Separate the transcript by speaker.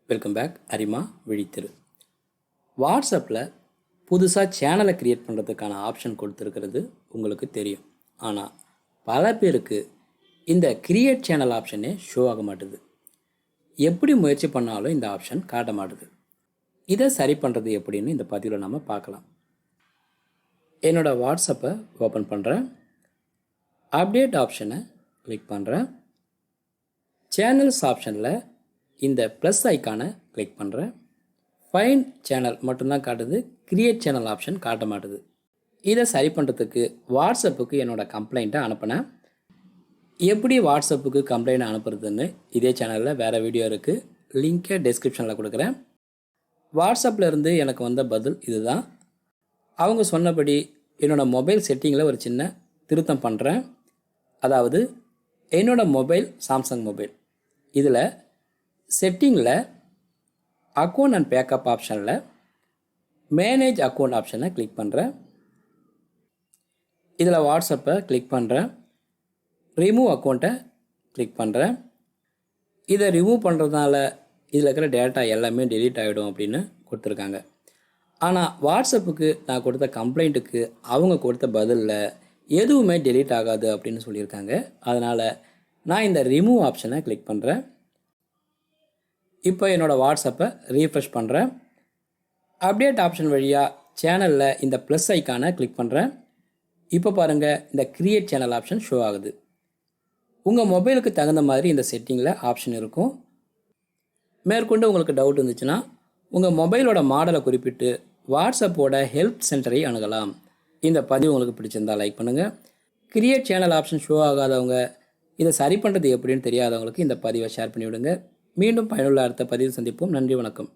Speaker 1: Welcome back. அரிமா விழித்திரு. வாட்ஸ்அப்பில் புதுசாக சேனலை க்ரியேட் பண்ணுறதுக்கான ஆப்ஷன் கொடுத்துருக்கிறது உங்களுக்கு தெரியும். ஆனால் பல பேருக்கு இந்த க்ரியேட் சேனல் ஆப்ஷனே ஷோ ஆக மாட்டுது. எப்படி முயற்சி பண்ணாலும் இந்த ஆப்ஷன் காட்ட மாட்டுது. இதை சரி பண்ணுறது எப்படின்னு இந்த பதிவில் நம்ம பார்க்கலாம். என்னோடய வாட்ஸ்அப்பை ஓப்பன் பண்ணுறேன். அப்டேட் ஆப்ஷனை கிளிக் பண்ணுறேன். சேனல்ஸ் ஆப்ஷனில் இந்த ப்ளஸ் ஐக்கானை கிளிக் பண்ணுறேன். ஃபைண்ட் சேனல் மட்டும்தான் காட்டுது, க்ரியேட் சேனல் ஆப்ஷன் காட்ட மாட்டுது. இதை சரி பண்ணுறதுக்கு வாட்ஸ்அப்புக்கு என்னோடய கம்ப்ளைண்ட்டை அனுப்பினேன். எப்படி வாட்ஸ்அப்புக்கு கம்ப்ளைண்ட் அனுப்புறதுன்னு இதே சேனலில் வேறு வீடியோ இருக்குது, லிங்கை டிஸ்கிரிப்ஷனில் கொடுக்குறேன். வாட்ஸ்அப்பில் இருந்து எனக்கு வந்த பதில் இதுதான். அவங்க சொன்னபடி என்னோடய மொபைல் செட்டிங்கில் ஒரு சின்ன திருத்தம் பண்ணுறேன். அதாவது என்னோடய மொபைல் சாம்சங் மொபைல். இதில் செட்டிங்கில் அக்கௌண்ட் அண்ட் பேக்கப் ஆப்ஷனில் மேனேஜ் அக்கௌண்ட் ஆப்ஷனை கிளிக் பண்ணுறேன். இதில் வாட்ஸ்அப்பை கிளிக் பண்ணுறேன். ரிமூவ் அக்கௌண்ட்டை கிளிக் பண்ணுறேன். இதை ரிமூவ் பண்ணுறதுனால இதில் இருக்கிற டேட்டா எல்லாமே டெலீட் ஆகிடும் அப்படின்னு கொடுத்துருக்காங்க. ஆனால் வாட்ஸ்அப்புக்கு நான் கொடுத்த கம்ப்ளைண்ட்டுக்கு அவங்க கொடுத்த பதிலில் எதுவுமே டெலீட் ஆகாது அப்படின்னு சொல்லியிருக்காங்க. அதனால் நான் இந்த ரிமூவ் ஆப்ஷனை கிளிக் பண்ணுறேன். இப்போ என்னோடய வாட்ஸ்அப்பை ரீஃப்ரெஷ் பண்ணுறேன். அப்டேட் ஆப்ஷன் வழியாக சேனலில் இந்த ப்ளஸ் ஐக்கானை கிளிக் பண்ணுறேன். இப்போ பாருங்கள், இந்த க்ரியேட் சேனல் ஆப்ஷன் ஷோ ஆகுது. உங்கள் மொபைலுக்கு தகுந்த மாதிரி இந்த செட்டிங்கில் ஆப்ஷன் இருக்கும். மேற்கொண்டு உங்களுக்கு டவுட் இருந்துச்சுன்னா உங்கள் மொபைலோட மாடலை குறிப்பிட்டு வாட்ஸ்அப்போட ஹெல்ப் சென்டரை அணுகலாம். இந்த பதிவு உங்களுக்கு பிடிச்சிருந்தா லைக் பண்ணுங்கள். க்ரியேட் சேனல் ஆப்ஷன் ஷோ ஆகாதவங்க, இதை சரி பண்ணுறது எப்படின்னு தெரியாதவங்களுக்கு இந்த பதிவை ஷேர் பண்ணிவிடுங்க. மீண்டும் பயனுள்ள அடுத்த பதிவு சந்திப்போம். நன்றி, வணக்கம்.